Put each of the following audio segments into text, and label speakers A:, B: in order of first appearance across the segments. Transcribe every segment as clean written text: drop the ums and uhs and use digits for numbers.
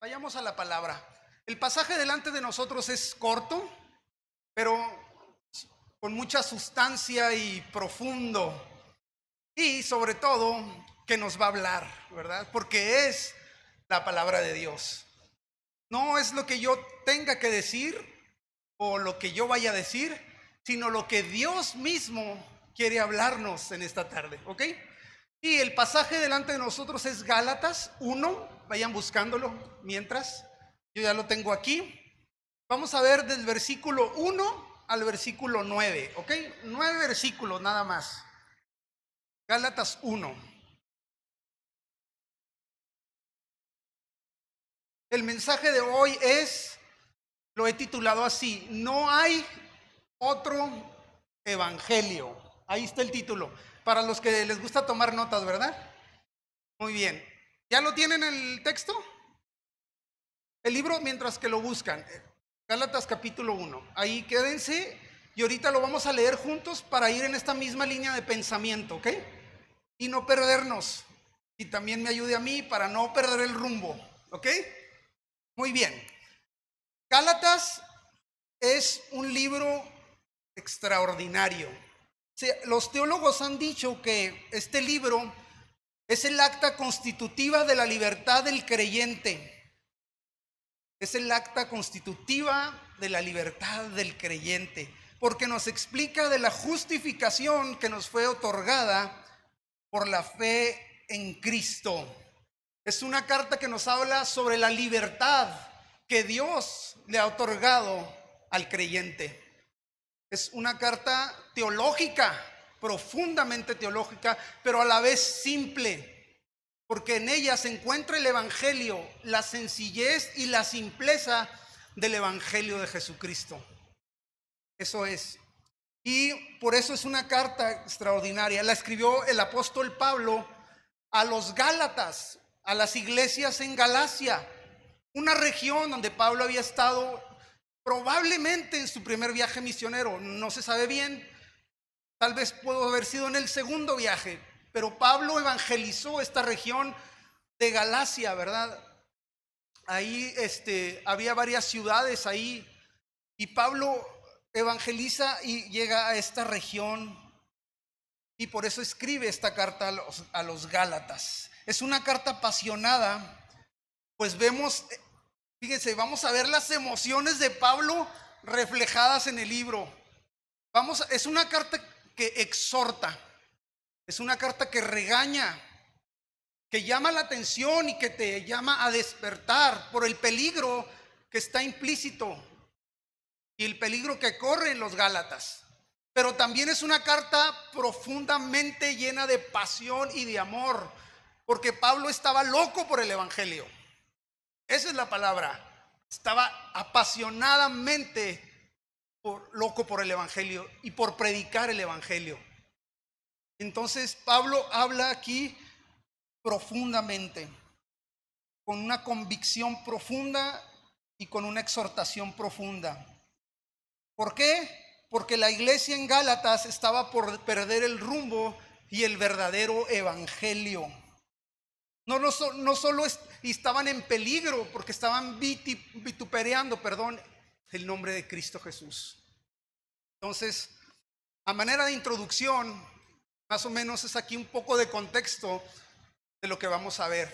A: Vayamos a la palabra. El pasaje delante de nosotros es corto, pero con mucha sustancia y profundo. Y sobre todo que nos va a hablar, ¿verdad? Porque es la palabra de Dios. No es lo que yo tenga que decir o lo que yo vaya a decir, sino lo que Dios mismo quiere hablarnos en esta tarde, ¿ok? Y el pasaje delante de nosotros es Gálatas 1, vayan buscándolo mientras, yo ya lo tengo aquí. Vamos a ver del versículo 1 al versículo 9, ¿ok? 9 versículos nada más. Gálatas 1. El mensaje de hoy lo he titulado así: no hay otro evangelio. Ahí está el título. Para los que les gusta tomar notas, ¿verdad? Muy bien. ¿Ya lo tienen el texto? El libro mientras que lo buscan. Gálatas capítulo 1. Ahí quédense y ahorita lo vamos a leer juntos para ir en esta misma línea de pensamiento, ¿ok? Y no perdernos. Y también me ayude a mí para no perder el rumbo, ¿ok? Muy bien. Gálatas es un libro extraordinario. Los teólogos han dicho que este libro es el acta constitutiva de la libertad del creyente. Es el acta constitutiva de la libertad del creyente, porque nos explica de la justificación que nos fue otorgada por la fe en Cristo. Es una carta que nos habla sobre la libertad que Dios le ha otorgado al creyente. Es una carta teológica, profundamente teológica, pero a la vez simple, porque en ella se encuentra el evangelio, la sencillez y la simpleza del evangelio de Jesucristo. Eso es. Y por eso es una carta extraordinaria. La escribió el apóstol Pablo a los Gálatas, a las iglesias en Galacia, una región donde Pablo había estado probablemente en su primer viaje misionero. No se sabe bien, tal vez pudo haber sido en el segundo viaje, pero Pablo evangelizó esta región de Galacia, ¿verdad? Ahí había varias ciudades ahí, y Pablo evangeliza y llega a esta región, y por eso escribe esta carta a los Gálatas. Es una carta apasionada, pues vemos, fíjense, vamos a ver las emociones de Pablo reflejadas en el libro. Es una carta que exhorta, es una carta que regaña, que llama la atención y que te llama a despertar por el peligro que está implícito y el peligro que corren los Gálatas. Pero también es una carta profundamente llena de pasión y de amor, porque Pablo estaba loco por el evangelio. Esa es la palabra. Estaba apasionadamente loco por el evangelio y por predicar el evangelio. Entonces Pablo habla aquí profundamente, con una convicción profunda y con una exhortación profunda. ¿Por qué? Porque la iglesia en Gálatas estaba por perder el rumbo y el verdadero evangelio. No solo estaban en peligro, porque estaban vituperando, el nombre de Cristo Jesús. Entonces, a manera de introducción, más o menos es aquí un poco de contexto de lo que vamos a ver.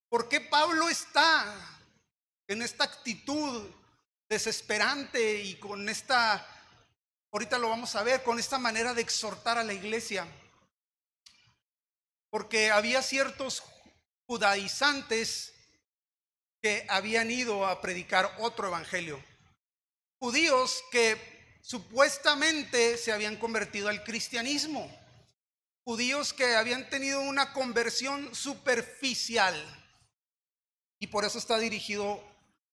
A: ¿Por qué Pablo está en esta actitud desesperante y con ahorita lo vamos a ver, con esta manera de exhortar a la iglesia? Porque había ciertos judaizantes que habían ido a predicar otro evangelio. Judíos que supuestamente se habían convertido al cristianismo. Judíos que habían tenido una conversión superficial. Y por eso está dirigido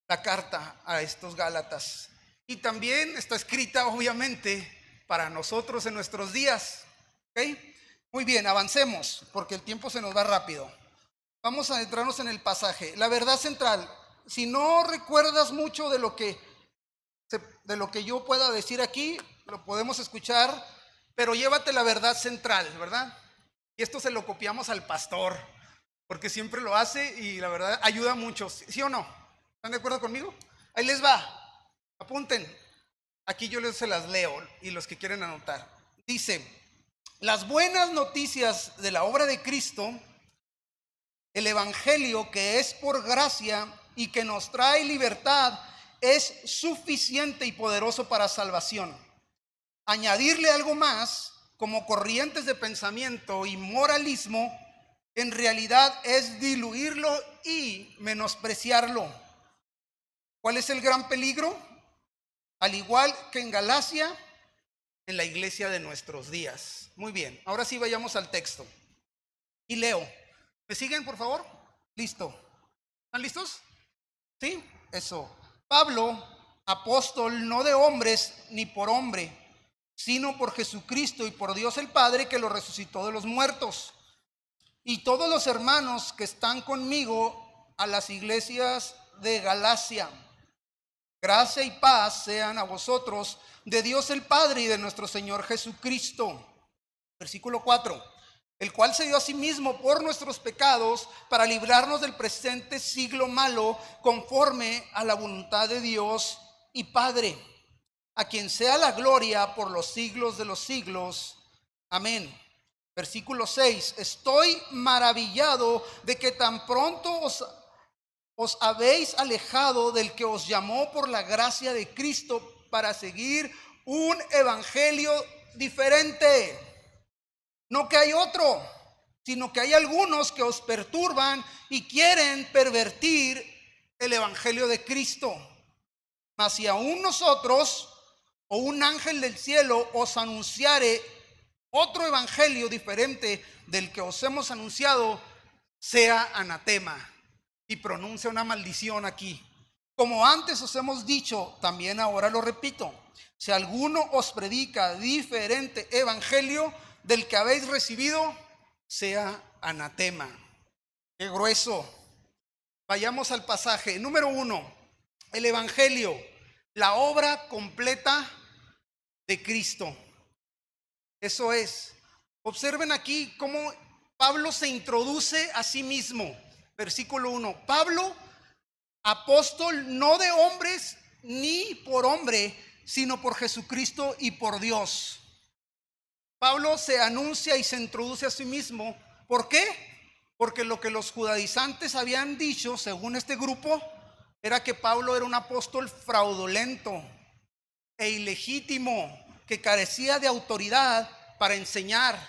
A: la carta a estos Gálatas. Y también está escrita, obviamente, para nosotros en nuestros días. ¿Ok? Muy bien, avancemos, porque el tiempo se nos va rápido. Vamos a entrarnos en el pasaje. La verdad central. Si no recuerdas mucho de lo que yo pueda decir aquí, lo podemos escuchar, pero llévate la verdad central, ¿verdad? Y esto se lo copiamos al pastor, porque siempre lo hace y la verdad ayuda mucho, ¿sí o no? ¿Están de acuerdo conmigo? Ahí les va. Apunten. Aquí yo se las leo y los que quieren anotar. Dice, las buenas noticias de la obra de Cristo, el evangelio que es por gracia y que nos trae libertad, es suficiente y poderoso para salvación. Añadirle algo más, como corrientes de pensamiento y moralismo, en realidad es diluirlo y menospreciarlo. ¿Cuál es el gran peligro? Al igual que en Galacia, en la iglesia de nuestros días. Muy bien, ahora sí vayamos al texto. Y leo. ¿Me siguen, por favor? Listo. ¿Están listos? ¿Sí? Eso. Pablo, apóstol no de hombres ni por hombre, sino por Jesucristo y por Dios el Padre que lo resucitó de los muertos. Y todos los hermanos que están conmigo a las iglesias de Galacia. Gracia y paz sean a vosotros de Dios el Padre y de nuestro Señor Jesucristo. Versículo 4. El cual se dio a sí mismo por nuestros pecados para librarnos del presente siglo malo, conforme a la voluntad de Dios y Padre, a quien sea la gloria por los siglos de los siglos. Amén. Versículo 6. Estoy maravillado de que tan pronto os habéis alejado del que os llamó por la gracia de Cristo para seguir un evangelio diferente. No que hay otro, sino que hay algunos que os perturban y quieren pervertir el evangelio de Cristo. Mas si aún nosotros o un ángel del cielo os anunciare otro evangelio diferente del que os hemos anunciado, sea anatema. Y pronuncia una maldición aquí. Como antes os hemos dicho, también ahora lo repito. Si alguno os predica diferente evangelio del que habéis recibido, sea anatema. Qué grueso. Vayamos al pasaje. Número 1. El evangelio, la obra completa de Cristo. Eso es. Observen aquí cómo Pablo se introduce a sí mismo. Versículo 1. Pablo, apóstol no de hombres ni por hombre, sino por Jesucristo y por Dios. Pablo se anuncia y se introduce a sí mismo. ¿Por qué? Porque lo que los judaizantes habían dicho, según este grupo, era que Pablo era un apóstol fraudulento e ilegítimo, que carecía de autoridad para enseñar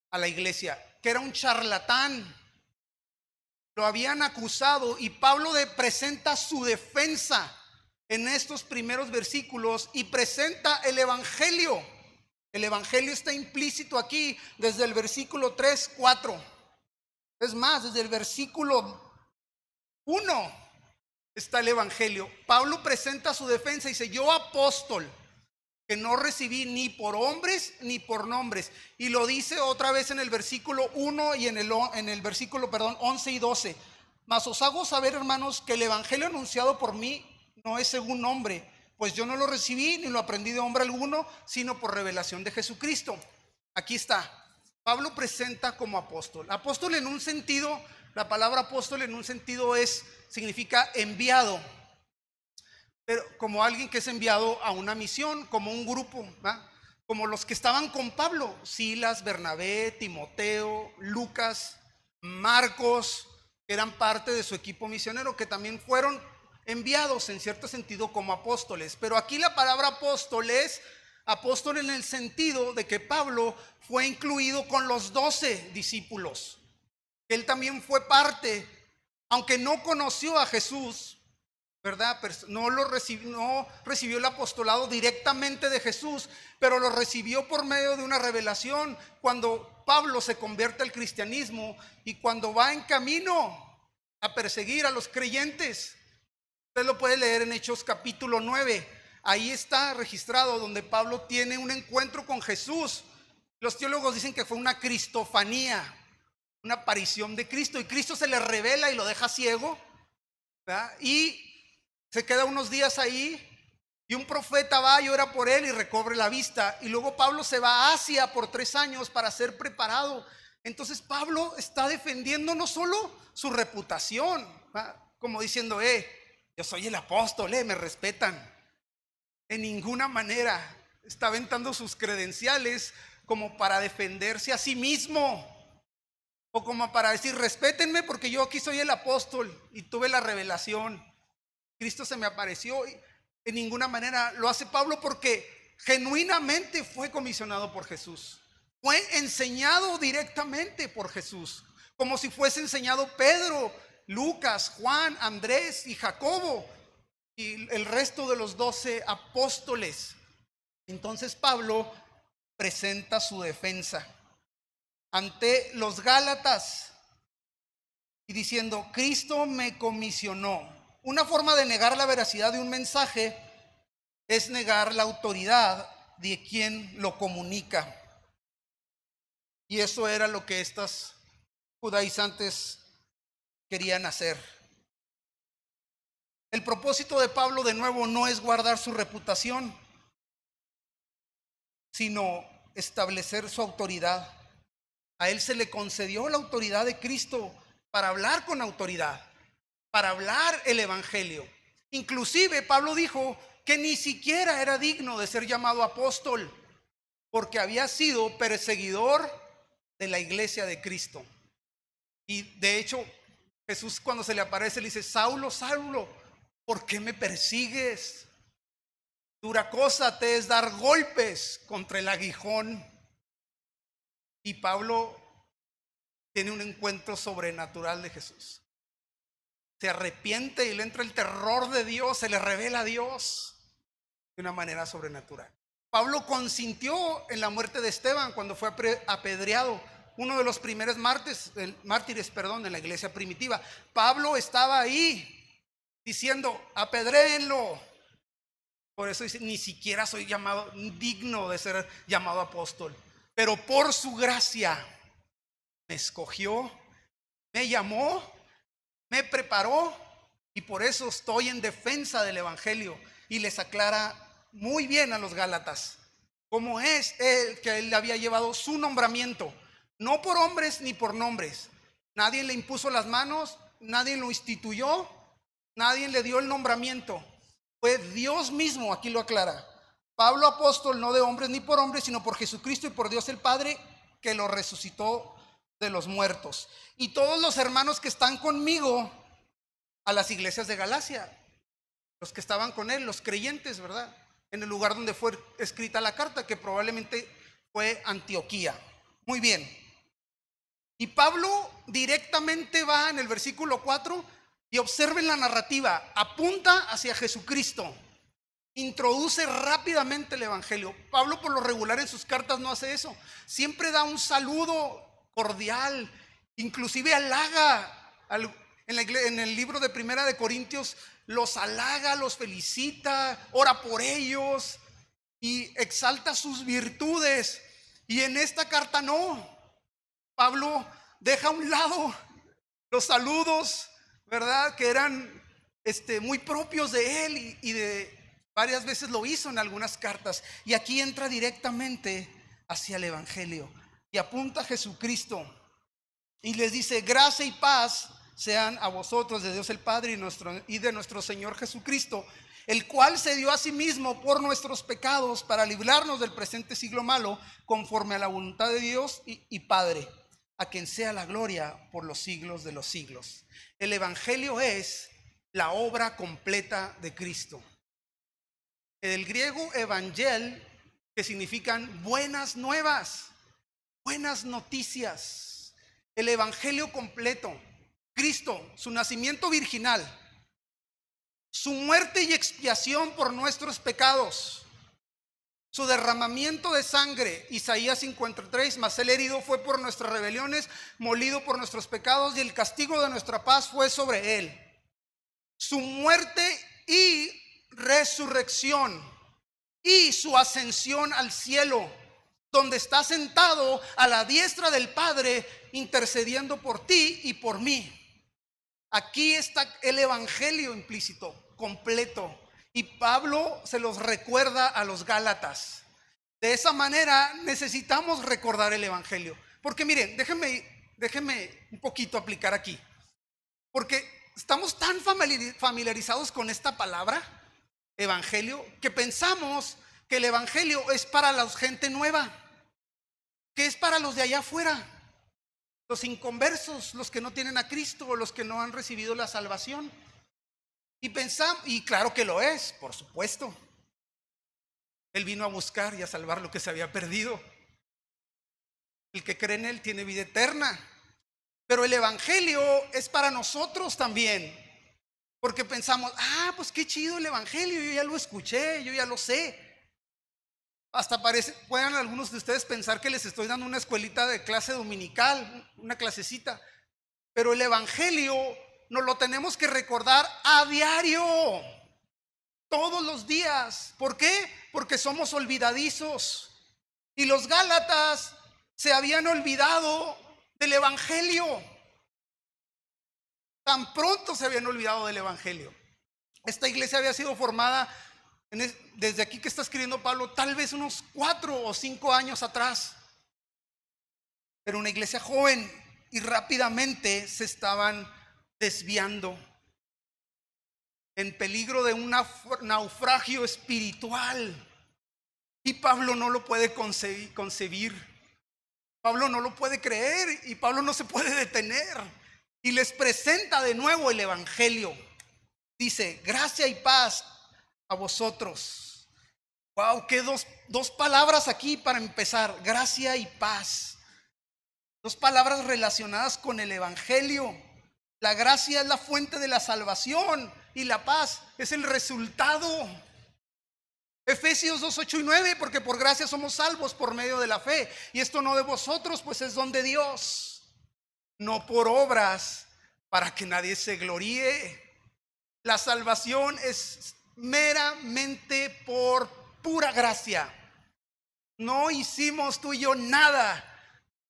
A: a la iglesia, que era un charlatán. Lo habían acusado y Pablo presenta su defensa en estos primeros versículos y presenta el evangelio. El evangelio está implícito aquí desde el versículo 3, 4. Es más, desde el versículo 1 está el evangelio. Pablo presenta su defensa y dice: yo apóstol, que no recibí ni por hombres ni por nombres. Y lo dice otra vez en el versículo 1 y en el versículo 11 y 12. Mas os hago saber, hermanos, que el evangelio anunciado por mí no es según hombre, pues yo no lo recibí ni lo aprendí de hombre alguno, sino por revelación de Jesucristo. Aquí está. Pablo presenta como apóstol. Apóstol en un sentido, la palabra apóstol en un sentido significa enviado. Pero como alguien que es enviado a una misión, como un grupo, ¿va? Como los que estaban con Pablo: Silas, Bernabé, Timoteo, Lucas, Marcos, que eran parte de su equipo misionero, que también fueron enviados en cierto sentido como apóstoles. Pero aquí la palabra apóstol es apóstol en el sentido de que Pablo fue incluido con los 12 discípulos. Él también fue parte, aunque no conoció a Jesús, ¿verdad? No recibió el apostolado directamente de Jesús, pero lo recibió por medio de una revelación cuando Pablo se convierte al cristianismo y cuando va en camino a perseguir a los creyentes. Usted lo puede leer en Hechos capítulo 9. Ahí está registrado donde Pablo tiene un encuentro con Jesús. Los teólogos dicen que fue una cristofanía, una aparición de Cristo, y Cristo se le revela y lo deja ciego, ¿verdad? Y se queda unos días ahí y un profeta va y ora por él y recobre la vista. Y luego Pablo se va a Asia por 3 años para ser preparado. Entonces Pablo está defendiendo no solo su reputación, ¿va? Como diciendo: Yo soy el apóstol, me respetan. En ninguna manera está aventando sus credenciales como para defenderse a sí mismo. O como para decir, respétenme porque yo aquí soy el apóstol y tuve la revelación. Cristo se me apareció. En ninguna manera lo hace Pablo porque genuinamente fue comisionado por Jesús. Fue enseñado directamente por Jesús. Como si fuese enseñado Pedro, Lucas, Juan, Andrés y Jacobo y el resto de los 12 apóstoles. Entonces Pablo presenta su defensa ante los Gálatas y diciendo, Cristo me comisionó. Una forma de negar la veracidad de un mensaje es negar la autoridad de quien lo comunica. Y eso era lo que estos judaizantes querían hacer. El propósito de Pablo, de nuevo, no es guardar su reputación, sino establecer su autoridad. A él se le concedió la autoridad de Cristo para hablar con autoridad, para hablar el evangelio. Inclusive Pablo dijo que ni siquiera era digno de ser llamado apóstol, porque había sido perseguidor de la iglesia de Cristo. Y de hecho, Jesús cuando se le aparece le dice, Saulo, Saulo, ¿por qué me persigues? Dura cosa te es dar golpes contra el aguijón. Y Pablo tiene un encuentro sobrenatural de Jesús. Se arrepiente y le entra el terror de Dios, se le revela a Dios de una manera sobrenatural. Pablo consintió en la muerte de Esteban cuando fue apedreado, uno de los primeros mártires, en la iglesia primitiva. Pablo estaba ahí diciendo, apedréenlo. Por eso dice, ni siquiera soy llamado digno de ser llamado apóstol, pero por su gracia me escogió, me llamó, me preparó y por eso estoy en defensa del evangelio. Y les aclara muy bien a los Gálatas cómo es él, que él había llevado su nombramiento, no por hombres ni por nombres. Nadie le impuso las manos, nadie lo instituyó, nadie le dio el nombramiento. Fue Dios mismo, aquí lo aclara. Pablo apóstol, no de hombres ni por hombres, sino por Jesucristo y por Dios el Padre, que lo resucitó de los muertos. Y todos los hermanos que están conmigo a las iglesias de Galacia, los que estaban con él, los creyentes, ¿verdad? En el lugar donde fue escrita la carta, que probablemente fue Antioquía. Muy bien. Y Pablo directamente va en el versículo 4 y observen la narrativa, apunta hacia Jesucristo. Introduce rápidamente el evangelio. Pablo por lo regular en sus cartas no hace eso. Siempre da un saludo cordial, inclusive halaga en el libro de Primera de Corintios, los halaga, los felicita, ora por ellos y exalta sus virtudes. Y en esta carta no. Pablo deja a un lado los saludos, ¿verdad? Que eran muy propios de él y de varias veces lo hizo en algunas cartas. Y aquí entra directamente hacia el evangelio y apunta a Jesucristo y les dice, gracia y paz sean a vosotros de Dios el Padre y de nuestro Señor Jesucristo, el cual se dio a sí mismo por nuestros pecados para librarnos del presente siglo malo, conforme a la voluntad de Dios y Padre, a quien sea la gloria por los siglos de los siglos. El evangelio es la obra completa de Cristo. El griego evangel, que significan buenas nuevas, buenas noticias. El evangelio completo. Cristo, su nacimiento virginal, su muerte y expiación por nuestros pecados, su derramamiento de sangre, Isaías 53, mas el herido fue por nuestras rebeliones, molido por nuestros pecados, y el castigo de nuestra paz fue sobre él. Su muerte y resurrección y su ascensión al cielo, donde está sentado a la diestra del Padre, intercediendo por ti y por mí. Aquí está el evangelio implícito, completo. Y Pablo se los recuerda a los Gálatas. De esa manera necesitamos recordar el evangelio. Porque miren, déjenme un poquito aplicar aquí. Porque estamos tan familiarizados con esta palabra, evangelio, que pensamos que el evangelio es para la gente nueva, que es para los de allá afuera, los inconversos, los que no tienen a Cristo, los que no han recibido la salvación. Y pensamos, y claro que lo es, por supuesto. Él vino a buscar y a salvar lo que se había perdido. El que cree en Él tiene vida eterna. Pero el evangelio es para nosotros también. Porque pensamos, pues qué chido el evangelio, yo ya lo escuché, yo ya lo sé. Hasta puedan algunos de ustedes pensar que les estoy dando una escuelita de clase dominical, una clasecita. Pero el evangelio nos lo tenemos que recordar a diario, todos los días. ¿Por qué? Porque somos olvidadizos. Y los Gálatas se habían olvidado del evangelio. Tan pronto se habían olvidado del evangelio. Esta iglesia había sido formada desde aquí que está escribiendo Pablo, tal vez unos 4 o 5 años atrás. Pero una iglesia joven, y rápidamente se estaban desviando, en peligro de un naufragio espiritual. Y Pablo no lo puede concebir. Pablo no lo puede creer y Pablo no se puede detener. Y les presenta de nuevo el evangelio. Dice, gracia y paz a vosotros. Wow, qué dos palabras aquí para empezar. Gracia y paz. Dos palabras relacionadas con el evangelio. La gracia es la fuente de la salvación y la paz es el resultado. Efesios 2, 8 y 9, porque por gracia somos salvos por medio de la fe. Y esto no de vosotros, pues es don de Dios, no por obras, para que nadie se gloríe. La salvación es meramente por pura gracia. No hicimos tú y yo nada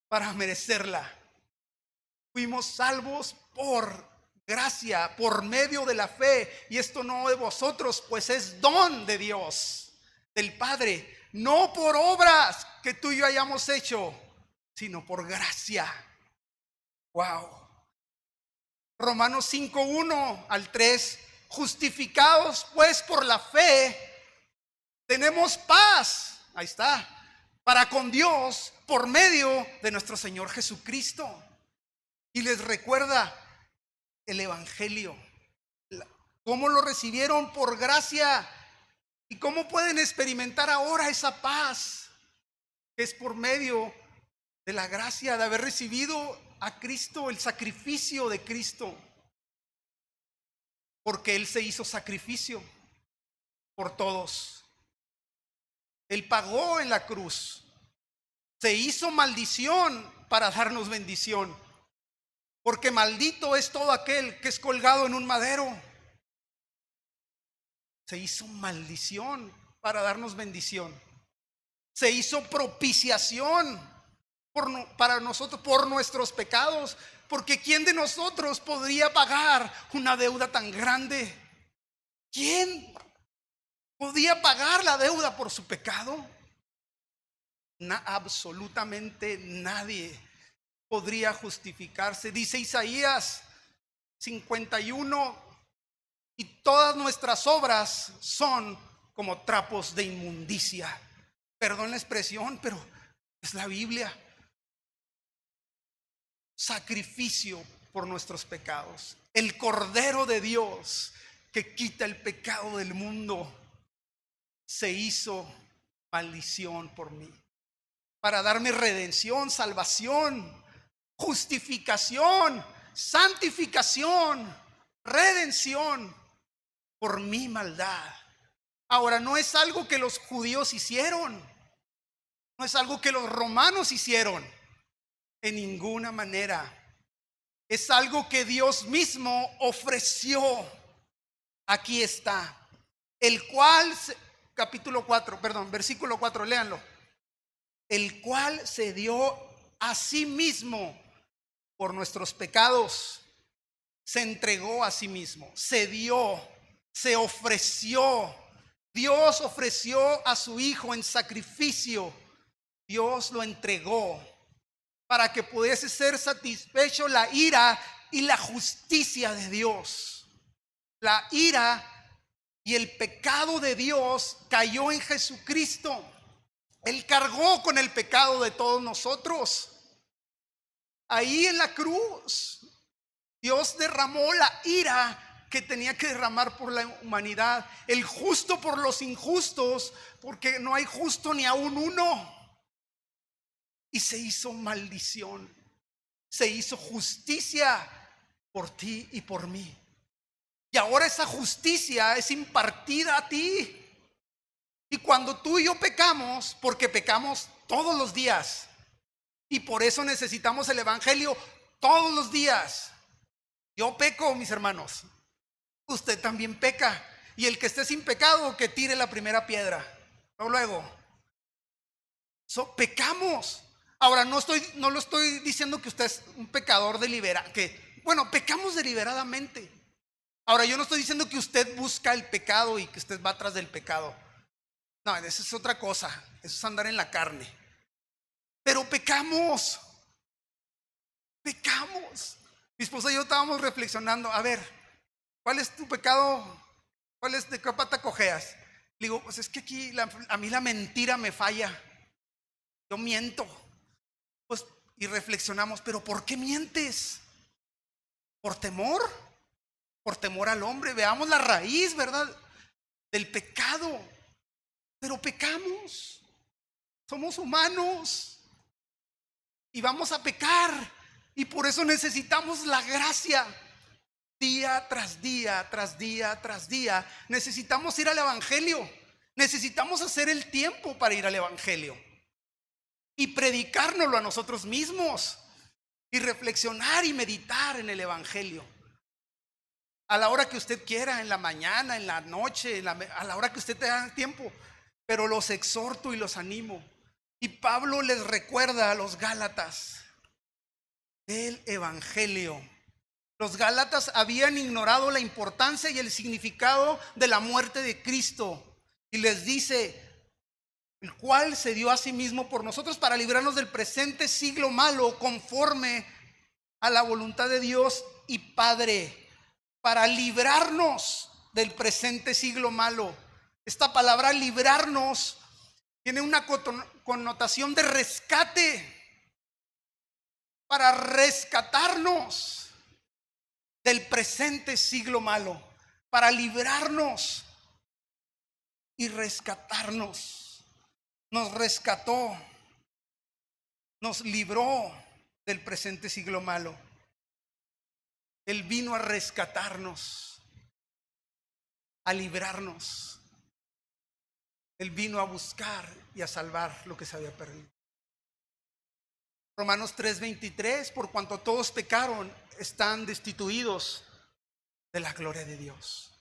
A: para merecerla. Fuimos salvos por gracia, por medio de la fe. Y esto no de vosotros, pues es don de Dios, del Padre. No por obras que tú y yo hayamos hecho, sino por gracia. Wow. Romanos 5, 1 al 3. Justificados pues por la fe, tenemos paz. Ahí está. Para con Dios por medio de nuestro Señor Jesucristo. Y les recuerda el evangelio, cómo lo recibieron por gracia y cómo pueden experimentar ahora esa paz que es por medio de la gracia de haber recibido a Cristo, el sacrificio de Cristo, porque Él se hizo sacrificio por todos. Él pagó en la cruz, se hizo maldición para darnos bendición. Porque maldito es todo aquel que es colgado en un madero. Se hizo maldición para darnos bendición. Se hizo propiciación para nosotros por nuestros pecados. Porque ¿quién de nosotros podría pagar una deuda tan grande? ¿Quién podía pagar la deuda por su pecado? Absolutamente nadie podría justificarse. Dice Isaías 51, y todas nuestras obras son como trapos de inmundicia. Perdón la expresión, pero es la Biblia. Sacrificio por nuestros pecados. El Cordero de Dios que quita el pecado del mundo se hizo maldición por mí, para darme redención, salvación, justificación, santificación, redención por mi maldad. Ahora, no es algo que los judíos hicieron, no es algo que los romanos hicieron, en ninguna manera. Es algo que Dios mismo ofreció. Aquí está, el cual, versículo 4, léanlo. El cual se dio a sí mismo por nuestros pecados, se entregó a sí mismo, se dio, se ofreció. Dios ofreció a su Hijo en sacrificio. Dios lo entregó para que pudiese ser satisfecho la ira y la justicia de Dios. La ira y el pecado de Dios cayó en Jesucristo. Él cargó con el pecado de todos nosotros. Ahí en la cruz, Dios derramó la ira que tenía que derramar por la humanidad. El justo por los injustos, porque no hay justo ni aún uno. Y se hizo maldición. Se hizo justicia por ti y por mí. Y ahora esa justicia es impartida a ti. Y cuando tú y yo pecamos, porque pecamos todos los días, y por eso necesitamos el evangelio todos los días. Yo peco, mis hermanos. Usted también peca. Y el que esté sin pecado, que tire la primera piedra. Luego. Pecamos. Ahora, no lo estoy diciendo que usted es un pecador deliberado. Bueno, pecamos deliberadamente. Ahora, yo no estoy diciendo que usted busca el pecado y que usted va atrás del pecado. No, eso es otra cosa. Eso es andar en la carne. Pero pecamos. Pecamos. Mi esposa y yo estábamos reflexionando. A ver, ¿cuál es tu pecado? ¿De qué pata cojeas? Le digo, pues es que aquí a mí la mentira me falla. Yo miento. Pues, y reflexionamos, ¿pero por qué mientes? ¿Por temor? Por temor al hombre. Veamos la raíz, ¿verdad? Del pecado. Pero pecamos. Somos humanos. Y vamos a pecar. Y por eso necesitamos la gracia. Día tras día, tras día, tras día. Necesitamos ir al evangelio. Necesitamos hacer el tiempo para ir al evangelio. Y predicárnoslo a nosotros mismos. Y reflexionar y meditar en el evangelio. A la hora que usted quiera, en la mañana, en la noche, a la hora que usted tenga tiempo. Pero los exhorto y los animo. Y Pablo les recuerda a los Gálatas el evangelio. Los Gálatas habían ignorado la importancia y el significado de la muerte de Cristo. Y les dice, el cual se dio a sí mismo por nosotros para librarnos del presente siglo malo, conforme a la voluntad de Dios y Padre. Para librarnos del presente siglo malo. Esta palabra librarnos tiene una connotación de rescate. Para rescatarnos del presente siglo malo. Para librarnos y rescatarnos. Nos rescató. Nos libró del presente siglo malo. Él vino a rescatarnos, a librarnos. Él vino a buscar y a salvar lo que se había perdido. Romanos 3:23, por cuanto todos pecaron, están destituidos de la gloria de Dios.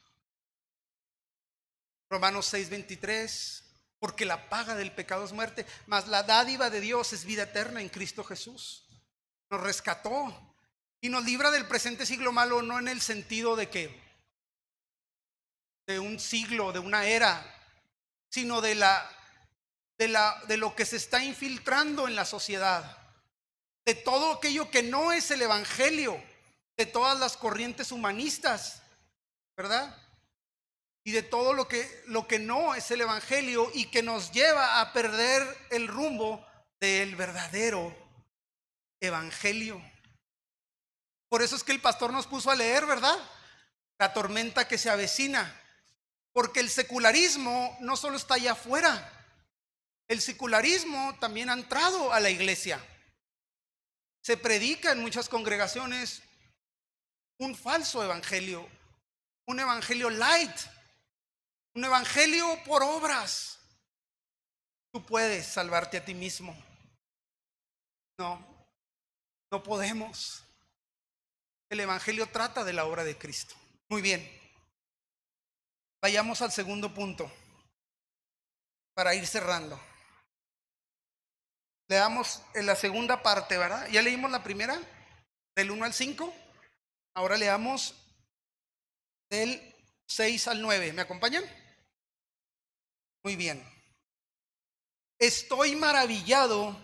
A: Romanos 6:23, porque la paga del pecado es muerte, mas la dádiva de Dios es vida eterna en Cristo Jesús. Nos rescató. Y nos libra del presente siglo malo, no en el sentido de un siglo, de una era, sino de lo que se está infiltrando en la sociedad, de todo aquello que no es el evangelio, de todas las corrientes humanistas, ¿verdad? Y de todo lo que no es el evangelio y que nos lleva a perder el rumbo del verdadero evangelio. Por eso es que el pastor nos puso a leer, ¿verdad? La tormenta que se avecina. Porque el secularismo no solo está allá afuera. El secularismo también ha entrado a la iglesia. Se predica en muchas congregaciones un falso evangelio. Un evangelio light. Un evangelio por obras. Tú puedes salvarte a ti mismo. No podemos. El evangelio trata de la obra de Cristo. Muy bien. Vayamos al segundo punto para ir cerrando. Leamos en la segunda parte, ¿verdad? Ya leímos la primera, del 1 al 5. Ahora leamos del 6 al 9. ¿Me acompañan? Muy bien. Estoy maravillado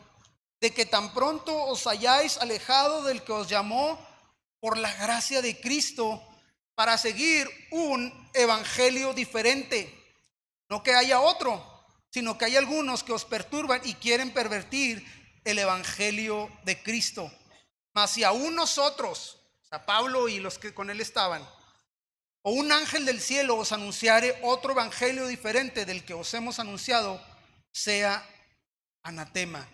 A: de que tan pronto os hayáis alejado del que os llamó por la gracia de Cristo para seguir un evangelio diferente. No que haya otro, sino que hay algunos que os perturban y quieren pervertir el evangelio de Cristo. Mas si aún nosotros, o sea, Pablo y los que con él estaban, o un ángel del cielo os anunciare otro evangelio diferente del que os hemos anunciado, sea anatema.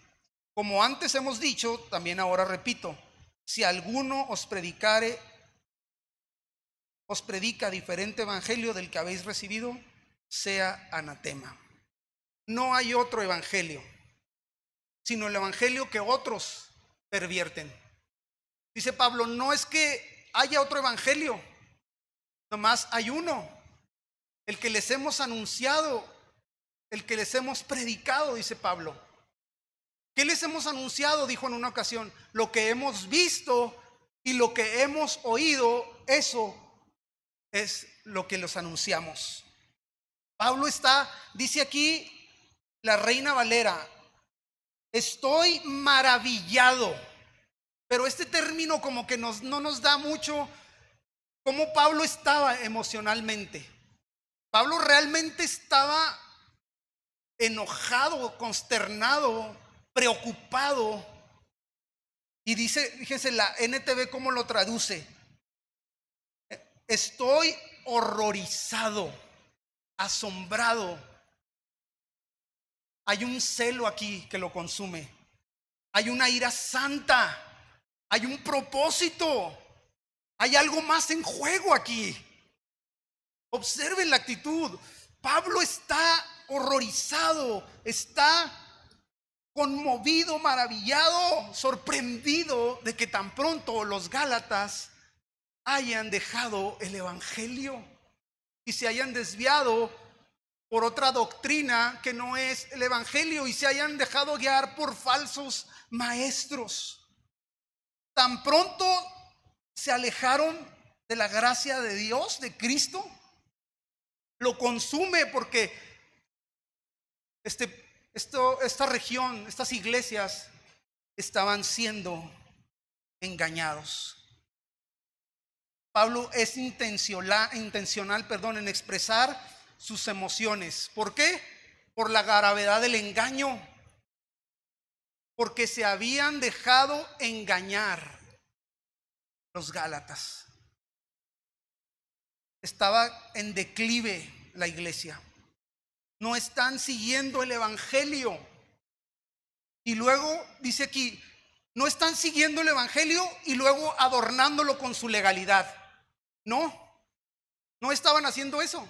A: Como antes hemos dicho, también ahora repito, si alguno os predica diferente evangelio del que habéis recibido, sea anatema. No hay otro evangelio, sino el evangelio que otros pervierten. Dice Pablo, no es que haya otro evangelio, nomás hay uno, el que les hemos anunciado, el que les hemos predicado, dice Pablo. ¿Qué les hemos anunciado? Dijo en una ocasión, lo que hemos visto y lo que hemos oído, eso es lo que los anunciamos. Pablo dice aquí la Reina Valera, estoy maravillado, pero este término como que no nos da mucho cómo Pablo estaba emocionalmente. Pablo realmente estaba enojado, consternado, preocupado. Y dice, fíjense la NTV cómo lo traduce. Estoy horrorizado, asombrado. Hay un celo aquí que lo consume. Hay una ira santa. Hay un propósito. Hay algo más en juego aquí. Observen la actitud. Pablo está horrorizado, está conmovido, maravillado, sorprendido de que tan pronto los Gálatas hayan dejado el evangelio y se hayan desviado por otra doctrina que no es el evangelio y se hayan dejado guiar por falsos maestros. Tan pronto se alejaron de la gracia de Dios, de Cristo, lo consume porque esta región, estas iglesias estaban siendo engañados. Pablo es intencional, en expresar sus emociones. ¿Por qué? Por la gravedad del engaño. Porque se habían dejado engañar los Gálatas. Estaba en declive la iglesia. No están siguiendo el evangelio. Y luego dice aquí, no están siguiendo el evangelio y luego adornándolo con su legalidad. No estaban haciendo eso.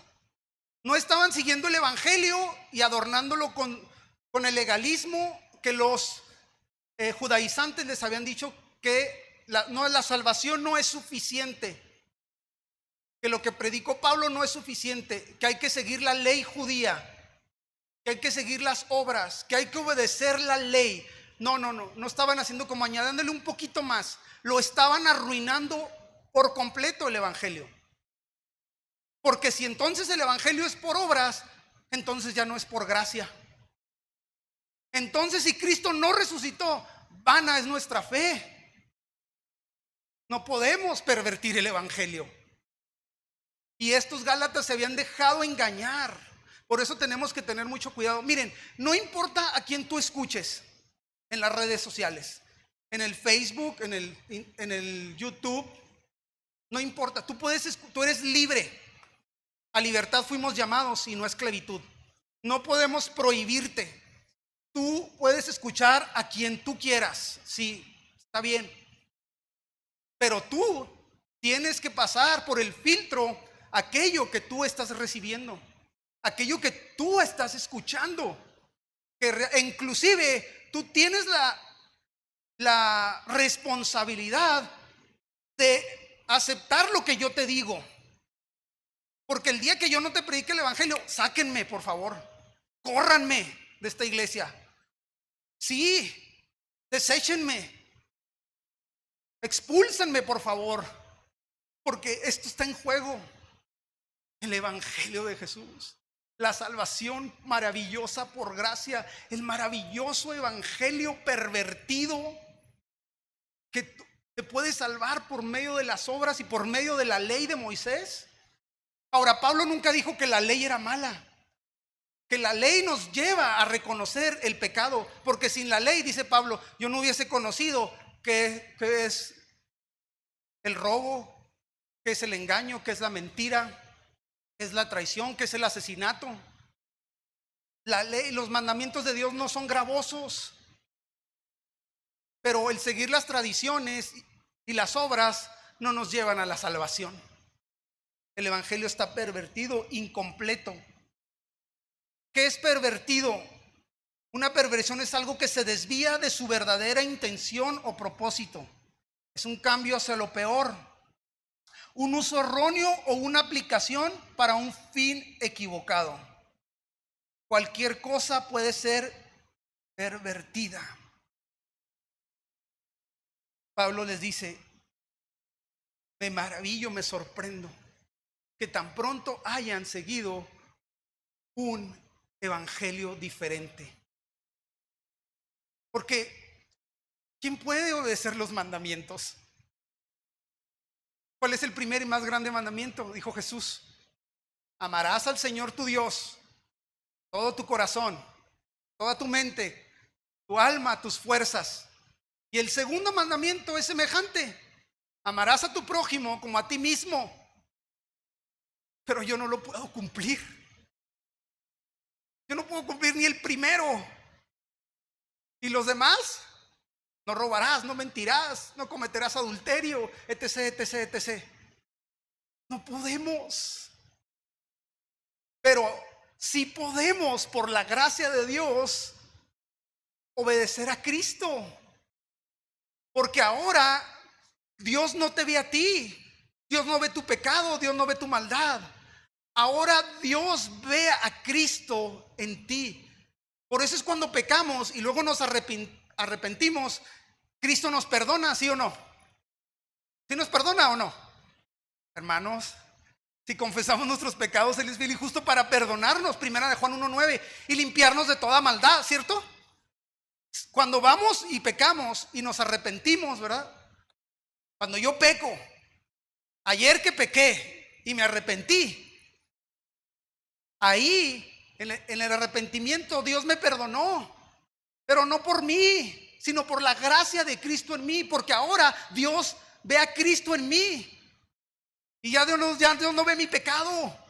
A: No estaban siguiendo el evangelio y adornándolo con el legalismo que los judaizantes les habían dicho que la salvación no es suficiente. Que lo que predicó Pablo no es suficiente, que hay que seguir la ley judía, que hay que seguir las obras, que hay que obedecer la ley. No estaban haciendo como añadiéndole un poquito más. Lo estaban arruinando por completo el evangelio. Porque si entonces el evangelio es por obras, entonces ya no es por gracia. Entonces si Cristo no resucitó, vana es nuestra fe. No podemos pervertir el evangelio. Y estos Gálatas se habían dejado engañar. Por eso tenemos que tener mucho cuidado. Miren, no importa a quién tú escuches en las redes sociales, en el Facebook, en el YouTube, no importa. Tú eres libre. A libertad fuimos llamados y no a esclavitud. No podemos prohibirte. Tú puedes escuchar a quien tú quieras. Sí, está bien. Pero tú tienes que pasar por el filtro aquello que tú estás recibiendo, aquello que tú estás escuchando, que inclusive tú tienes la responsabilidad de aceptar lo que yo te digo. Porque el día que yo no te predique el evangelio, sáquenme, por favor, córranme de esta iglesia. Sí, deséchenme, expúlsenme, por favor, porque esto está en juego. El evangelio de Jesús, la salvación maravillosa por gracia, el maravilloso evangelio pervertido que te puede salvar por medio de las obras y por medio de la ley de Moisés. Ahora, Pablo nunca dijo que la ley era mala, que la ley nos lleva a reconocer el pecado, porque sin la ley, dice Pablo, yo no hubiese conocido qué es el robo, qué es el engaño, qué es la mentira, qué es la traición, qué es el asesinato. La ley, los mandamientos de Dios no son gravosos, pero el seguir las tradiciones y las obras no nos llevan a la salvación. El evangelio está pervertido, incompleto. ¿Qué es pervertido? Una perversión es algo que se desvía de su verdadera intención o propósito. Es un cambio hacia lo peor, un uso erróneo o una aplicación para un fin equivocado. Cualquier cosa puede ser pervertida. Pablo les dice, me maravillo, me sorprendo que tan pronto hayan seguido un evangelio diferente. Porque ¿quién puede obedecer los mandamientos? ¿Cuál es el primer y más grande mandamiento? Dijo Jesús, amarás al Señor tu Dios, todo tu corazón, toda tu mente, tu alma, tus fuerzas. Y el segundo mandamiento es semejante, amarás a tu prójimo como a ti mismo. Pero yo no lo puedo cumplir. Yo no puedo cumplir ni el primero. ¿Y los demás? No robarás, no mentirás, no cometerás adulterio, etc, etc, etc. No podemos. Pero sí podemos, por la gracia de Dios, obedecer a Cristo. Porque ahora Dios no te ve a ti. Dios no ve tu pecado, Dios no ve tu maldad. Ahora Dios ve a Cristo en ti. Por eso es cuando pecamos y luego nos arrepentimos, Cristo nos perdona, ¿sí o no? ¿Sí nos perdona o no? Hermanos, si confesamos nuestros pecados, Él es fiel y justo para perdonarnos, primera de Juan 1:9, y limpiarnos de toda maldad, ¿cierto? Cuando vamos y pecamos y nos arrepentimos, ¿verdad? Cuando yo peco, ayer que pequé y me arrepentí, ahí en el arrepentimiento Dios me perdonó, pero no por mí, sino por la gracia de Cristo en mí, porque ahora Dios ve a Cristo en mí y ya Dios no ve mi pecado.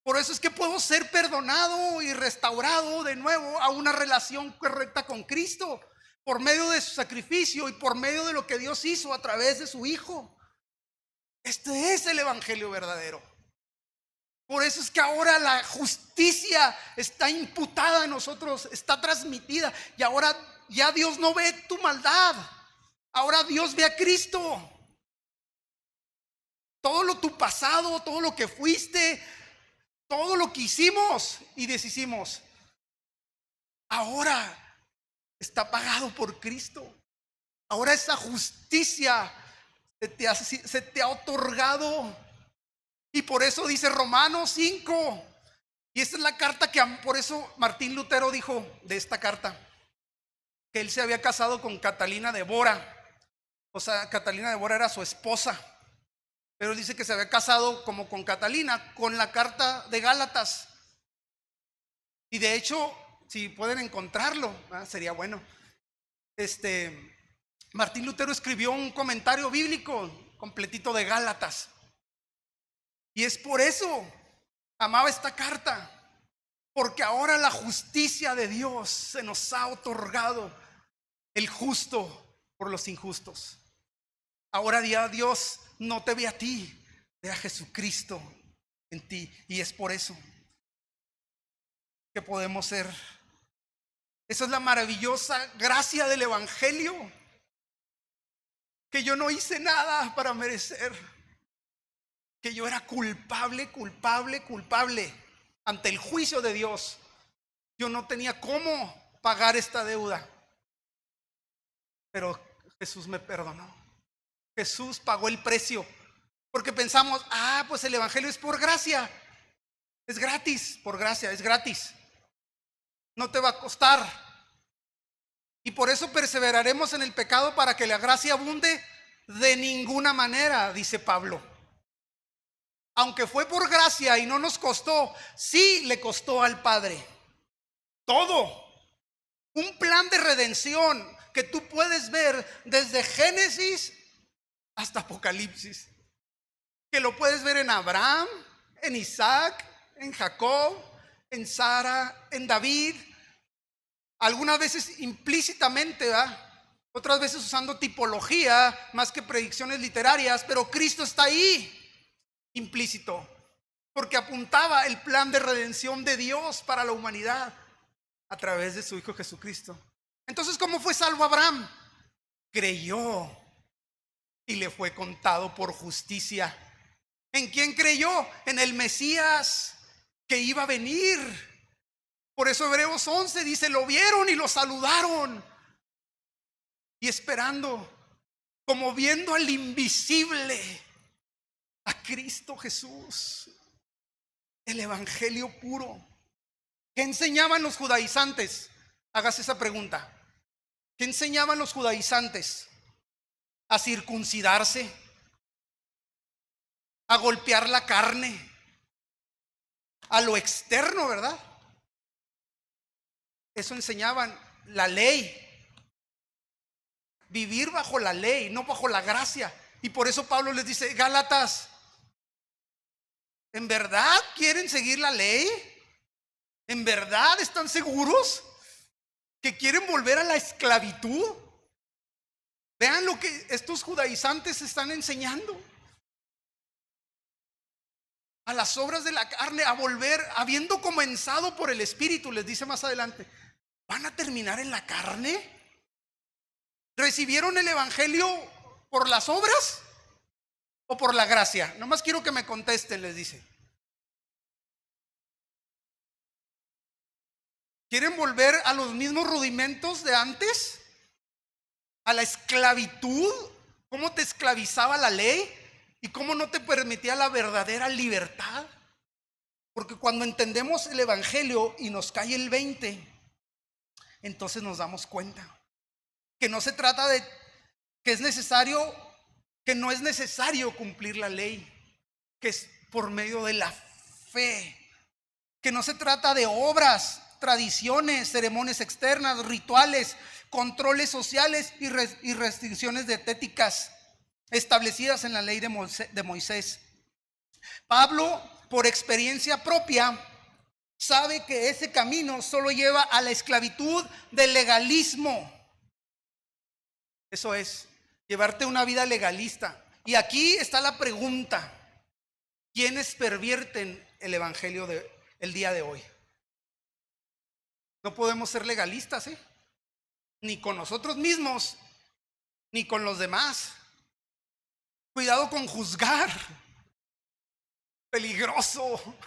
A: Por eso es que puedo ser perdonado y restaurado de nuevo a una relación correcta con Cristo, por medio de su sacrificio y por medio de lo que Dios hizo a través de su Hijo. Este es el evangelio verdadero. Por eso es que ahora la justicia está imputada a nosotros, está transmitida, y ahora ya Dios no ve tu maldad, ahora Dios ve a Cristo. Todo tu pasado, todo lo que fuiste, todo lo que hicimos y deshicimos, ahora está pagado por Cristo. Ahora esa justicia se te ha otorgado. Y por eso dice Romanos 5. Y esta es la carta que, por eso Martín Lutero dijo de esta carta, que él se había casado con Catalina de Bora. O sea, Catalina de Bora era su esposa. Pero él dice que se había casado como con Catalina, con la carta de Gálatas. Y de hecho, si pueden encontrarlo, sería bueno. Martín Lutero escribió un comentario bíblico completito de Gálatas. Y es por eso amaba esta carta, porque ahora la justicia de Dios se nos ha otorgado, el justo por los injustos. Ahora ya Dios no te ve a ti, ve a Jesucristo en ti. Y es por eso que podemos ser. Esa es la maravillosa gracia del evangelio, que yo no hice nada para merecer, que yo era culpable ante el juicio de Dios. Yo no tenía cómo pagar esta deuda, pero Jesús me perdonó. Jesús pagó el precio, porque pensamos, pues el evangelio es por gracia, es gratis, por gracia, es gratis, no te va a costar. Y por eso perseveraremos en el pecado, para que la gracia abunde. De ninguna manera, dice Pablo. Aunque fue por gracia y no nos costó, sí le costó al Padre. Todo. Un plan de redención que tú puedes ver desde Génesis hasta Apocalipsis. Que lo puedes ver en Abraham, en Isaac, en Jacob, en Sara, en David. Algunas veces implícitamente, ¿verdad? Otras veces usando tipología más que predicciones literarias, pero Cristo está ahí implícito, porque apuntaba el plan de redención de Dios para la humanidad a través de su Hijo Jesucristo. Entonces, ¿cómo fue salvo Abraham? Creyó y le fue contado por justicia. ¿En quién creyó? En el Mesías que iba a venir. Por eso Hebreos 11 dice, lo vieron y lo saludaron. Y esperando, como viendo al invisible, a Cristo Jesús, el evangelio puro. ¿Qué enseñaban los judaizantes? Hágase esa pregunta. ¿Qué enseñaban los judaizantes? A circuncidarse, a golpear la carne, a lo externo, ¿verdad? Eso enseñaban, la ley. Vivir bajo la ley, no bajo la gracia. Y por eso Pablo les dice, Gálatas, ¿en verdad quieren seguir la ley? ¿En verdad están seguros que quieren volver a la esclavitud? Vean lo que estos judaizantes están enseñando. A las obras de la carne, a volver, habiendo comenzado por el Espíritu, les dice más adelante, ¿van a terminar en la carne? ¿Recibieron el evangelio por las obras o por la gracia? Nomás quiero que me contesten, les dice. ¿Quieren volver a los mismos rudimentos de antes? ¿A la esclavitud? ¿Cómo te esclavizaba la ley? ¿Y cómo no te permitía la verdadera libertad? Porque cuando entendemos el evangelio y nos cae el 20, entonces nos damos cuenta que no se trata de que es necesario, que no es necesario cumplir la ley, que es por medio de la fe, que no se trata de obras, tradiciones, ceremonias externas, rituales, controles sociales y restricciones dietéticas establecidas en la ley de Moisés. Pablo, por experiencia propia, sabe que ese camino solo lleva a la esclavitud del legalismo. Eso es, llevarte una vida legalista. Y aquí está la pregunta: ¿quiénes pervierten el evangelio del día de hoy? No podemos ser legalistas, ni con nosotros mismos, ni con los demás. Cuidado con juzgar. Peligroso.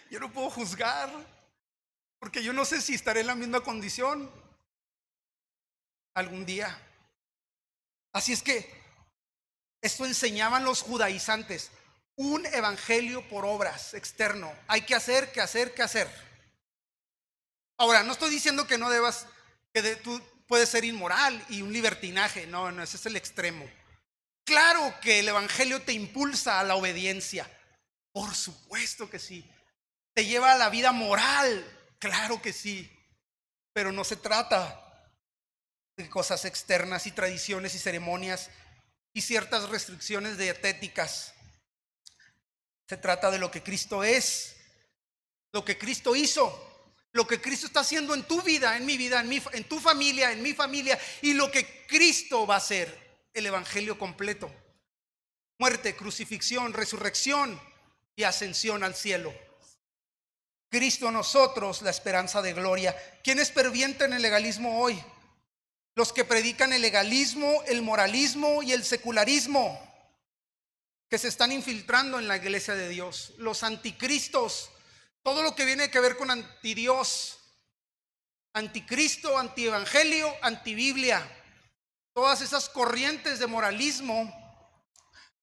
A: Yo no puedo juzgar, porque yo no sé si estaré en la misma condición algún día. Así es que esto enseñaban los judaizantes, un evangelio por obras externo. Hay que hacer, que hacer, que hacer. Ahora, no estoy diciendo que no debas, tú puedes ser inmoral y un libertinaje. No, ese es el extremo. Claro que el evangelio te impulsa a la obediencia. Por supuesto que sí. Te lleva a la vida moral. Claro que sí. Pero no se trata de cosas externas y tradiciones y ceremonias y ciertas restricciones dietéticas. Se trata de lo que Cristo es, lo que Cristo hizo, lo que Cristo está haciendo en tu vida, en mi vida, en tu familia, en mi familia, y lo que Cristo va a hacer, el evangelio completo: muerte, crucifixión, resurrección y ascensión al cielo. Cristo en nosotros, la esperanza de gloria. ¿Quién es ferviente en el legalismo hoy? Los que predican el legalismo, el moralismo y el secularismo, que se están infiltrando en la iglesia de Dios. Los anticristos, todo lo que viene que ver con antidios, anticristo, antievangelio, antibiblia. Todas esas corrientes de moralismo,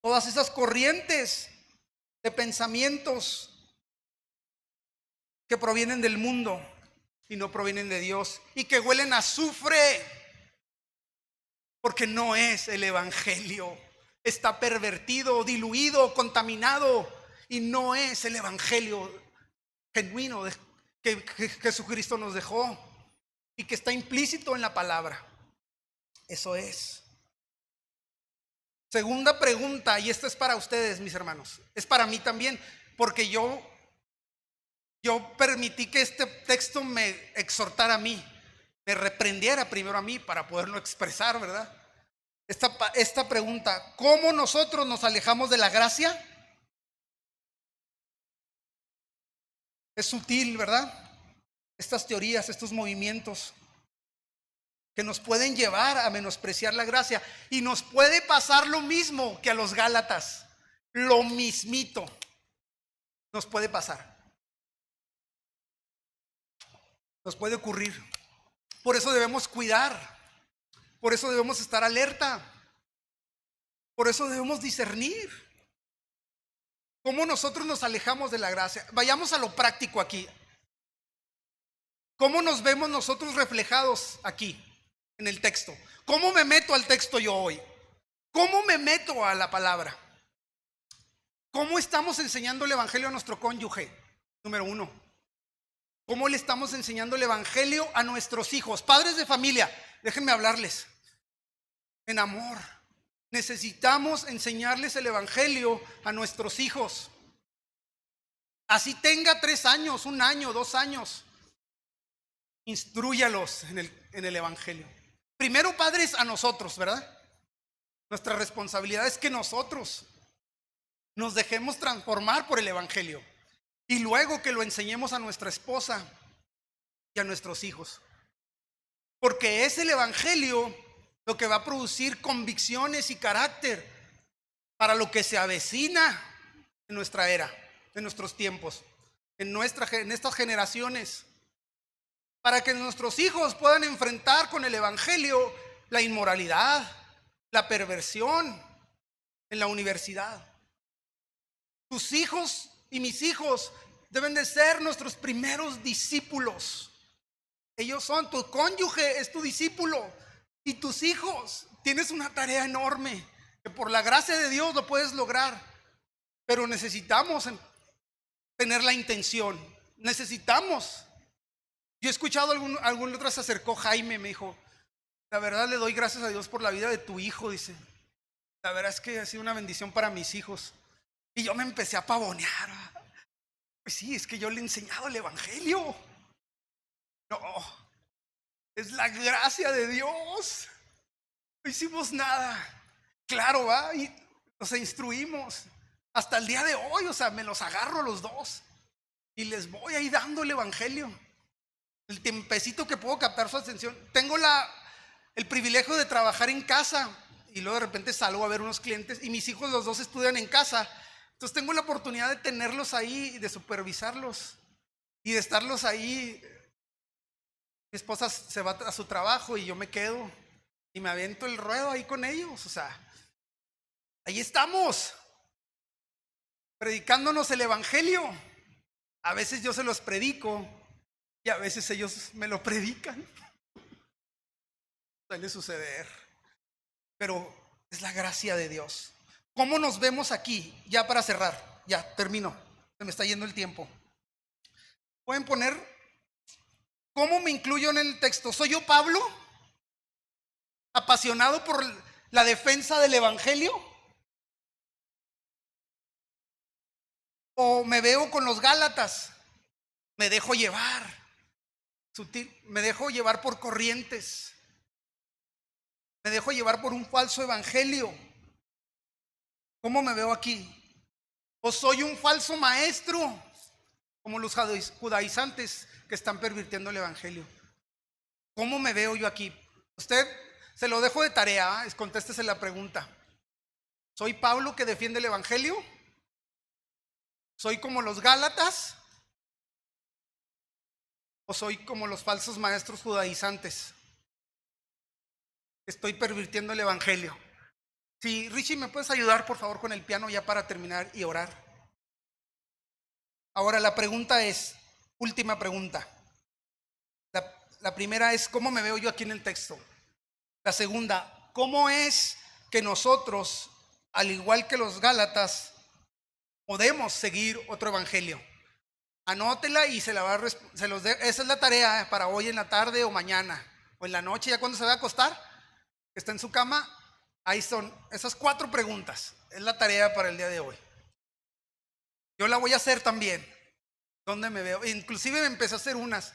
A: todas esas corrientes de pensamientos que provienen del mundo y no provienen de Dios, y que huelen a azufre. porque no es el evangelio. Está pervertido, diluido, contaminado, y no es el evangelio genuino que Jesucristo nos dejó y que está implícito en la palabra. Eso es. Segunda pregunta, y esta es para ustedes, mis hermanos, es para mí también, porque yo permití que este texto me exhortara a mí, me reprendiera primero a mí para poderlo expresar, ¿verdad? Esta pregunta, ¿cómo nosotros nos alejamos de la gracia? Es sutil, ¿verdad? Estas teorías, estos movimientos que nos pueden llevar a menospreciar la gracia, y nos puede pasar lo mismo que a los Gálatas, lo mismito nos puede pasar, nos puede ocurrir. Por eso debemos cuidar, por eso debemos estar alerta, por eso debemos discernir cómo nosotros nos alejamos de la gracia. Vayamos a lo práctico aquí. ¿Cómo nos vemos nosotros reflejados aquí en el texto? ¿Cómo me meto al texto yo hoy? ¿Cómo me meto a la palabra? ¿Cómo estamos enseñando el evangelio a nuestro cónyuge? Número 1. ¿Cómo le estamos enseñando el evangelio a nuestros hijos? Padres de familia, déjenme hablarles en amor. Necesitamos enseñarles el evangelio a nuestros hijos. Así tenga 3 años, 1 año, 2 años. Instrúyalos en el evangelio. Primero, padres, a nosotros, ¿verdad? Nuestra responsabilidad es que nosotros nos dejemos transformar por el evangelio, y luego que lo enseñemos a nuestra esposa y a nuestros hijos, porque es el evangelio lo que va a producir convicciones y carácter para lo que se avecina en nuestra era, en nuestros tiempos, en estas generaciones, para que nuestros hijos puedan enfrentar con el evangelio la inmoralidad, la perversión en la universidad. Tus hijos y mis hijos deben de ser nuestros primeros discípulos. Ellos son, tu cónyuge es tu discípulo, y tus hijos. Tienes una tarea enorme que por la gracia de Dios lo puedes lograr, pero necesitamos tener la intención. Necesitamos. Yo he escuchado algún otro se acercó, Jaime, me dijo, la verdad le doy gracias a Dios por la vida de tu hijo, dice. La verdad es que ha sido una bendición para mis hijos. Y yo me empecé a pavonear. Pues sí, es que yo le he enseñado el evangelio. No, es la gracia de Dios. No hicimos nada. Claro, va, y nos instruimos. Hasta el día de hoy, o sea, me los agarro los dos y les voy ahí dando el evangelio. El tiempecito que puedo captar su atención. Tengo el privilegio de trabajar en casa, y luego de repente salgo a ver unos clientes, y mis hijos los dos estudian en casa. Entonces tengo la oportunidad de tenerlos ahí y de supervisarlos y de estarlos ahí. Mi esposa se va a su trabajo y yo me quedo y me aviento el ruedo ahí con ellos. O sea, ahí estamos, predicándonos el evangelio. A veces yo se los predico y a veces ellos me lo predican. Suele suceder, pero es la gracia de Dios. ¿Cómo nos vemos aquí? Ya para cerrar, ya termino, se me está yendo el tiempo. Pueden poner, ¿cómo me incluyo en el texto? ¿Soy yo Pablo, apasionado por la defensa del evangelio? ¿O me veo con los Gálatas? Me dejo llevar, me dejo llevar por corrientes, me dejo llevar por un falso evangelio. ¿Cómo me veo aquí? ¿O soy un falso maestro, como los judaizantes que están pervirtiendo el evangelio? ¿Cómo me veo yo aquí? Usted, se lo dejo de tarea, contéstese la pregunta. ¿Soy Pablo que defiende el evangelio? ¿Soy como los Gálatas? ¿O soy como los falsos maestros judaizantes? Estoy pervirtiendo el evangelio. Si Richie, ¿me puedes ayudar por favor con el piano ya para terminar y orar? Ahora la pregunta es, última pregunta. La primera es, ¿cómo me veo yo aquí en el texto? La segunda, ¿cómo es que nosotros, al igual que los Gálatas, podemos seguir otro evangelio? Anótela y esa es la tarea para hoy en la tarde o mañana o en la noche, ya cuando se va a acostar, que está en su cama. Ahí son esas 4 preguntas. Es la tarea para el día de hoy. Yo la voy a hacer también. ¿Dónde me veo? Inclusive me empecé a hacer unas.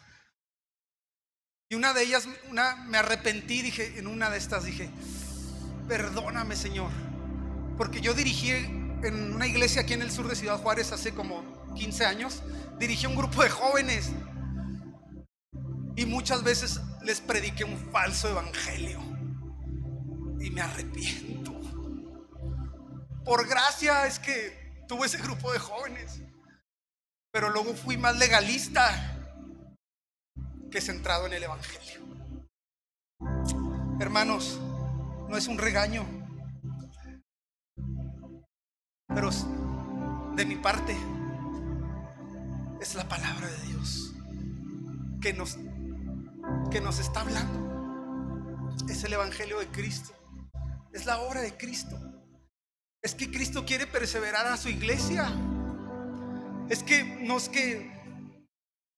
A: Y una de ellas, me arrepentí, dije, en una de estas dije, perdóname, Señor, porque yo dirigí en una iglesia aquí en el sur de Ciudad Juárez hace como 15 años, dirigí un grupo de jóvenes y muchas veces les prediqué un falso evangelio y me arrepiento. Por gracia es que tuve ese grupo de jóvenes, pero luego fui más legalista que centrado en el evangelio. Hermanos, no es un regaño, pero de mi parte es la palabra de Dios que nos está hablando. Es el evangelio de Cristo, es la obra de Cristo. Es que Cristo quiere perseverar a su iglesia. Es que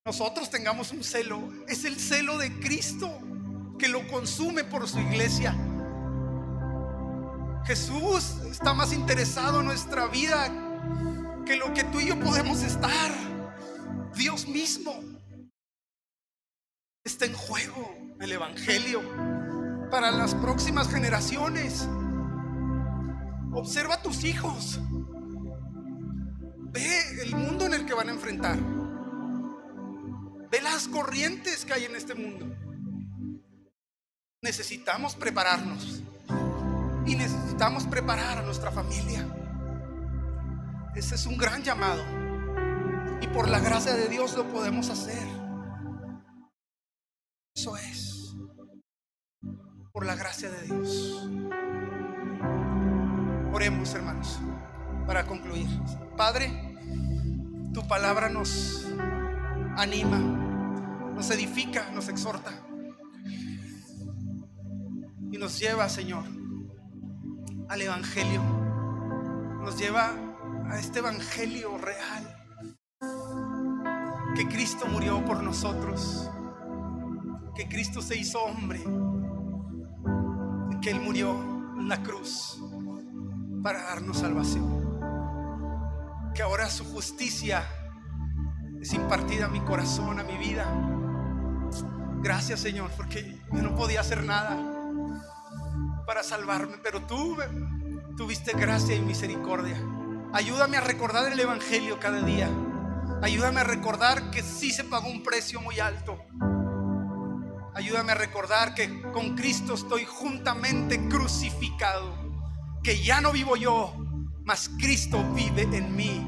A: nosotros tengamos un celo, es el celo de Cristo que lo consume por su iglesia. Jesús está más interesado en nuestra vida que lo que tú y yo podemos estar. Dios mismo está en juego. El evangelio para las próximas generaciones. Observa a tus hijos. Ve el mundo en el que van a enfrentar. Ve las corrientes que hay en este mundo. Necesitamos prepararnos y necesitamos preparar a nuestra familia. Ese es un gran llamado y por la gracia de Dios lo podemos hacer. Eso es por la gracia de Dios. Oremos, hermanos, para concluir. Padre, tu palabra nos anima, nos edifica, nos exhorta y nos lleva, Señor, al evangelio. Nos lleva a este evangelio real, que Cristo murió por nosotros, que Cristo se hizo hombre, que Él murió en la cruz para darnos salvación, que ahora su justicia es impartida a mi corazón, a mi vida. Gracias, Señor, porque yo no podía hacer nada para salvarme, pero tú tuviste gracia y misericordia. Ayúdame a recordar el evangelio cada día. Ayúdame a recordar que sí se pagó un precio muy alto. Ayúdame a recordar que con Cristo estoy juntamente crucificado, que ya no vivo yo, mas Cristo vive en mí.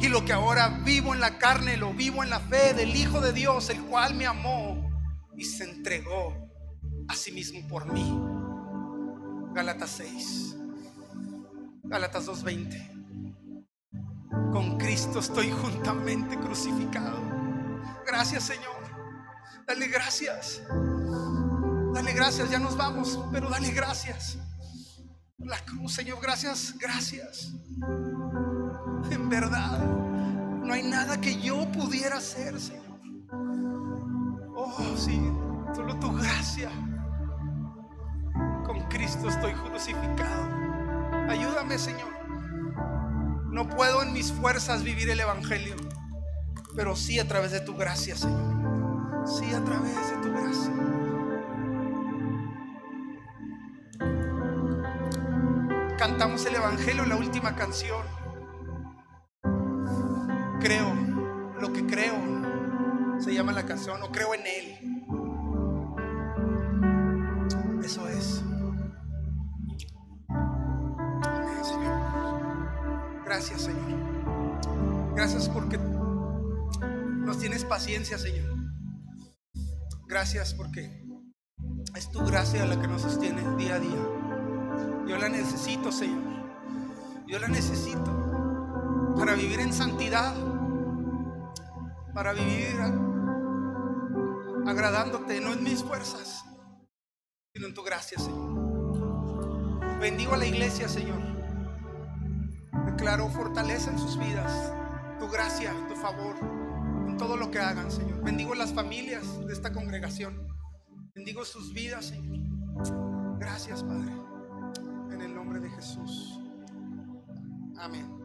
A: Y lo que ahora vivo en la carne, lo vivo en la fe del Hijo de Dios, el cual me amó y se entregó a sí mismo por mí. Gálatas 6, Gálatas 2:20. Con Cristo estoy juntamente crucificado. Gracias, Señor. Dale gracias. Dale gracias, ya nos vamos, pero dale gracias. La cruz, Señor, gracias, gracias. En verdad, no hay nada que yo pudiera hacer, Señor. Oh, sí, solo tu gracia. Con Cristo estoy crucificado. Ayúdame, Señor. No puedo en mis fuerzas vivir el evangelio, pero sí a través de tu gracia, Señor. Sí a través de tu gracia. Cantamos el evangelio en la última canción. Creo, lo que creo, se llama la canción, o creo en Él. Eso es. Amén, Señor. Gracias, Señor. Gracias porque nos tienes paciencia, Señor. Gracias porque es tu gracia la que nos sostiene día a día. Yo la necesito, Señor. Yo la necesito para vivir en santidad, para vivir agradándote, no en mis fuerzas, sino en tu gracia, Señor. Bendigo a la iglesia, Señor. Declaro fortaleza en sus vidas, tu gracia, tu favor, en todo lo que hagan, Señor. Bendigo las familias de esta congregación. Bendigo sus vidas, Señor. Gracias, Padre. En el nombre de Jesús. Amén.